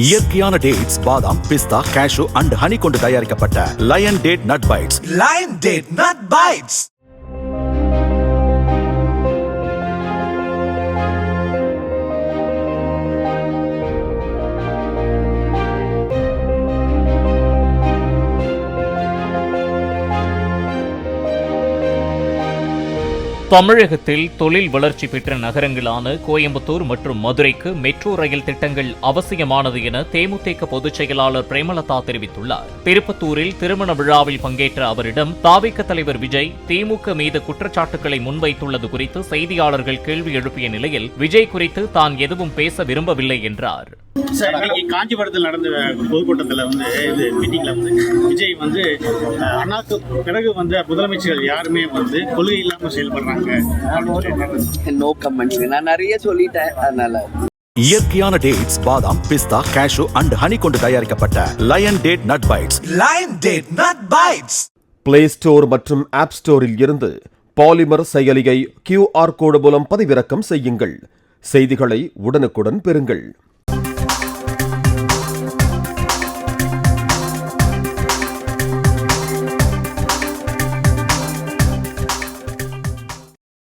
இயற்கையான டேட்ஸ், பாதாம், பிஸ்தா, cash and honey கொண்டு தயாரிக்கப்பட்ட Lion Date Nut Bites. Lion Date Nut Bites. தமிழகத்தில் தொழில் வளர்ச்சி பெற்ற நகரங்களான கோயம்புத்தூர் மற்றும் மதுரைக்கு மெட்ரோ ரயில் திட்டங்கள் அவசியமானது என தேமுதிக பொதுச் செயலாளர் பிரேமலதா தெரிவித்துள்ளார். திருப்பத்தூரில் திருமண விழாவில் பங்கேற்ற அவரிடம் தாவேக தலைவர் விஜய் திமுக மீது குற்றச்சாட்டுகளை முன்வைத்துள்ளது குறித்து செய்தியாளர்கள் கேள்வி எழுப்பிய நிலையில் விஜய் குறித்து தான் எதுவும் பேச விரும்பவில்லை என்றார். காஞ்சிபுரத்தில் நடந்த பொதுக்கூட்டத்தில் மீட்டிங்ல விஜய் அண்ணாக்கு பிறகு முதலமைச்சர்கள் யாருமே கொள்கை இல்லாம செயல்படுறாங்க. No comments. நான் நிறைய சொல்லிட்டேன். அதனால இயற்கையான டேட்ஸ், பாதாம், பிஸ்தா, கேஷு அண்ட் ஹனி கொண்டு தயாரிக்கப்பட்ட Lion Date Nut Bites. Lion Date Nut Bites. Play store மற்றும் ஆப் ஸ்டோரில் இருந்து பாலிமர் செயலியை QR கோடு மூலம் பதிவிறக்கம் செய்யுங்கள். செய்திகளை உடனுக்குடன் பெறுங்கள்.